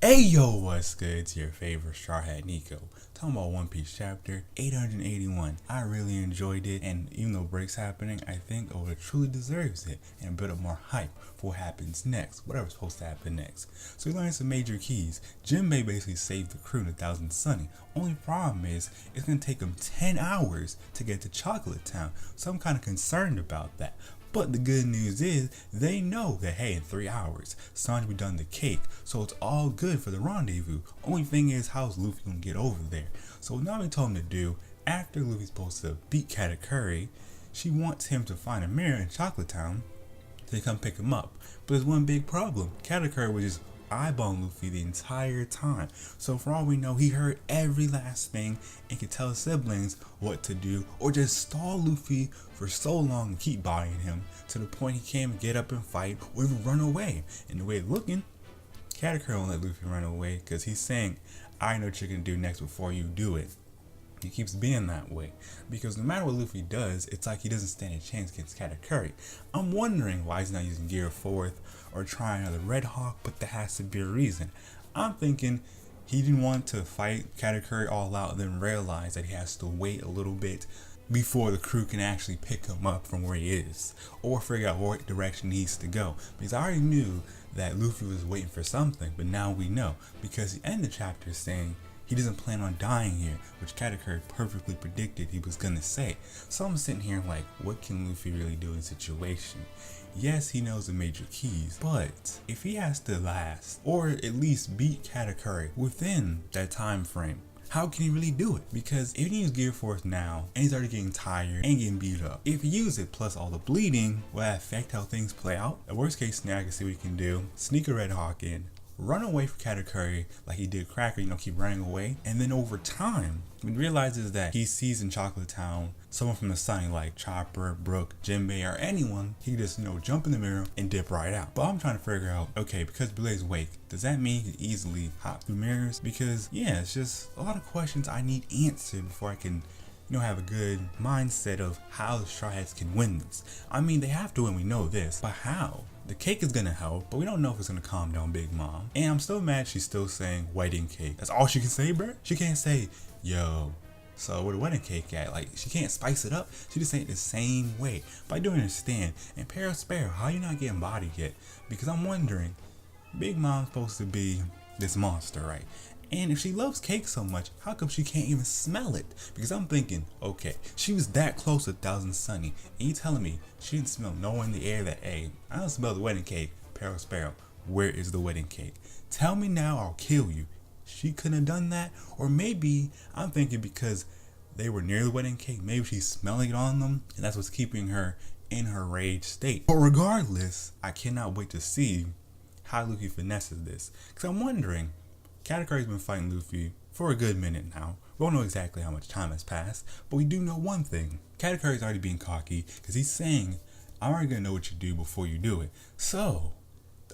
Hey yo, what's good? It's your favorite Straw Hat Nico. Talking about One Piece chapter 881. I really enjoyed it, and even though breaks happening, I think Oda truly deserves it and a bit of more hype for what happens next, whatever's supposed to happen next. So we learned some major keys. Jinbei basically saved the crew in 1000 Sunny. Only problem is, it's gonna take him 10 hours to get to Chocolate Town, so I'm kinda concerned about that. But the good news is, they know that hey, in 3 hours, Sanji will be done the cake, so it's all good for the rendezvous. Only thing is, how's Luffy gonna get over there? So what Nami told him to do, after Luffy's supposed to beat Katakuri, she wants him to find a mirror in Chocolate Town to come pick him up. But there's one big problem. Katakuri was just eyeballing Luffy the entire time. So for all we know, he heard every last thing and could tell his siblings what to do, or just stall Luffy for so long and keep bodying him to the point he can't even get up and fight or even run away. And the way it's looking, Katakuri won't let Luffy run away because he's saying, I know what you're gonna do next before you do it. He keeps being that way because no matter what Luffy does, it's like he doesn't stand a chance against Katakuri. I'm wondering why he's not using Gear 4th or trying another Red Hawk, but there has to be a reason. I'm thinking he didn't want to fight Katakuri all out and then realize that he has to wait a little bit before the crew can actually pick him up from where he is or figure out what direction he needs to go. Because I already knew that Luffy was waiting for something, but now we know because the end of the chapter is saying he doesn't plan on dying here, which Katakuri perfectly predicted he was gonna say. So I'm sitting here like, what can Luffy really do in this situation? Yes, he knows the major keys, but if he has to last, or at least beat Katakuri within that time frame, how can he really do it? Because if he uses Gear Force now, and he's already getting tired and getting beat up, if he uses it plus all the bleeding, will that affect how things play out? The worst case scenario, I can see what he can do. Sneak a Red Hawk in, run away from Katakuri like he did Cracker, keep running away. And then over time, when he realizes that he sees in Chocolate Town someone from the Sunny like Chopper, Brook, Jinbei, or anyone, he just, jump in the mirror and dip right out. But I'm trying to figure out, okay, because Belay's awake, does that mean he can easily hop through mirrors? Because, yeah, it's just a lot of questions I need answered before I can have a good mindset of how the Straw Hats can win this. I mean, they have to win, we know this, but how? The cake is gonna help, but we don't know if it's gonna calm down Big Mom. And I'm still mad she's still saying wedding cake. That's all she can say, bruh? She can't say, yo, so where the wedding cake at? Like, she can't spice it up. She just saying it the same way. But I do understand. And Sparrow, how you not getting bodied yet? Because I'm wondering, Big Mom's supposed to be this monster, right? And if she loves cake so much, how come she can't even smell it? Because I'm thinking, okay, she was that close to 1000 Sunny, and you telling me she didn't smell no one in the air that, hey, I don't smell the wedding cake. Sparrow, where is the wedding cake? Tell me now, I'll kill you. She couldn't have done that? Or maybe, I'm thinking because they were near the wedding cake, maybe she's smelling it on them, and that's what's keeping her in her rage state. But regardless, I cannot wait to see how Luffy finesses this. Because I'm wondering, Katakuri's been fighting Luffy for a good minute now. We don't know exactly how much time has passed, but we do know one thing. Katakuri's already being cocky because he's saying, I'm already gonna know what you do before you do it. So,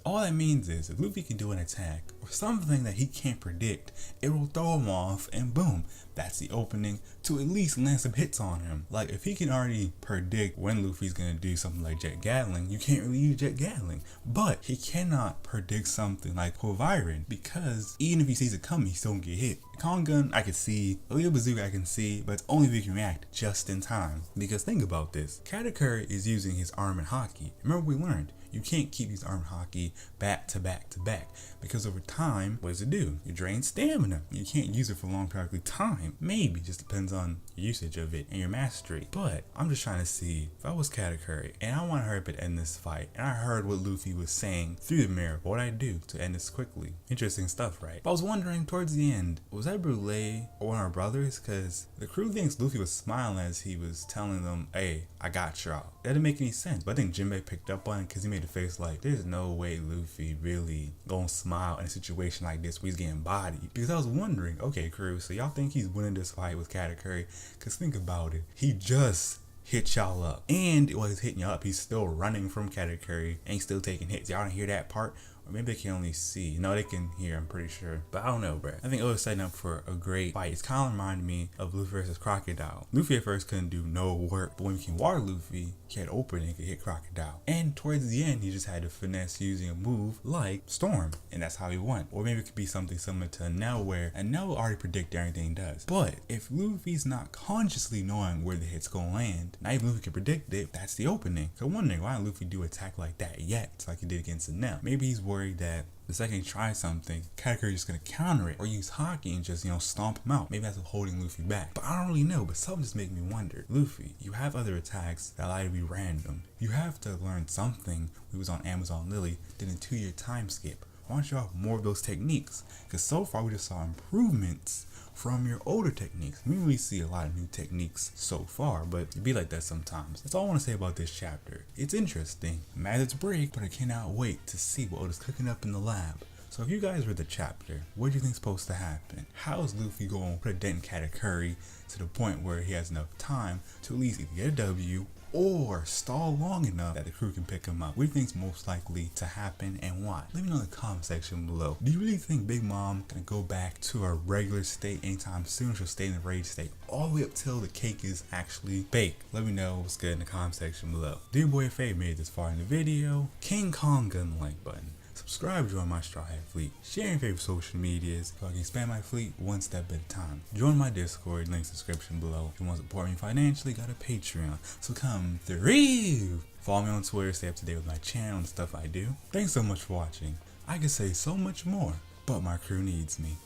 all that means is if Luffy can do an attack or something that he can't predict, it will throw him off and boom, that's the opening to at least land some hits on him. Like if he can already predict when Luffy's gonna do something like Jet Gatling, you can't really use Jet Gatling. But he cannot predict something like Quaviron because even if he sees it coming, he still won't get hit. The Kong Gun I can see, a little bazooka I can see, but it's only if he can react just in time. Because think about this, Katakuri is using his arm in hockey. Remember we learned, you can't keep these arm hockey back to back to back because over time, what does it do? You drain stamina. You can't use it for a long period of time. Maybe, just depends on your usage of it and your mastery. But I'm just trying to see if I was Katakuri and I want to hurry up and end this fight, and I heard what Luffy was saying through the mirror, what would I do to end this quickly? Interesting stuff, right? But I was wondering towards the end, was that Brûlé or one of our brothers? Because the crew thinks Luffy was smiling as he was telling them, hey, I got y'all. That didn't make any sense, but I think Jinbei picked up on it because he made a face like, there's no way Luffy really gonna smile in a situation like this where he's getting bodied. Because I was wondering, okay crew, so y'all think he's winning this fight with Katakuri? Because think about it, he just hit y'all up, and while he's hitting y'all up, he's still running from Katakuri and he's still taking hits. Y'all didn't hear that part? Or maybe they can only see. No, they can hear, I'm pretty sure. But I don't know, bro. I think Oda's setting up for a great fight. It's kind of reminded me of Luffy versus Crocodile. Luffy at first couldn't do no work, but when he became Water Luffy, he had opening and could hit Crocodile. And towards the end, he just had to finesse using a move like Storm, and that's how he won. Or maybe it could be something similar to Enel, where Enel already predict everything he does. But if Luffy's not consciously knowing where the hit's gonna land, not even Luffy can predict it, that's the opening. So I'm wondering, why didn't Luffy do attack like that yet, like he did against Enel? Maybe he's worried that the second he tries something, Katakuri's just gonna counter it or use Haki and just, stomp him out. Maybe that's what's holding Luffy back. But I don't really know, but something just makes me wonder. Luffy, you have other attacks that allow you to be random. You have to learn something when he was on Amazon Lily, did a 2-year time skip. Why don't you have more of those techniques? Because so far we just saw improvements from your older techniques. We really see a lot of new techniques so far, but it be like that sometimes. That's all I want to say about this chapter. It's interesting. I'm mad it's break, but I cannot wait to see what Oda's cooking up in the lab. So if you guys read the chapter, what do you think's supposed to happen? How is Luffy going to put a dent in Katakuri to the point where he has enough time to at least either get a W or stall long enough that the crew can pick him up? What do you think's most likely to happen and why? Let me know in the comment section below. Do you really think Big Mom gonna go back to her regular state anytime soon? She'll stay in the rage state all the way up till the cake is actually baked. Let me know what's good in the comment section below. Do your boy a favor, made it this far in the video, King Kong gun the like button. Subscribe, join my Straw Hat fleet, share your favorite social medias so I can expand my fleet one step at a time. Join my Discord, link in the description below. If you want to support me financially, got a Patreon, so come through. Follow me on Twitter, stay up to date with my channel and stuff I do. Thanks so much for watching. I could say so much more, but my crew needs me.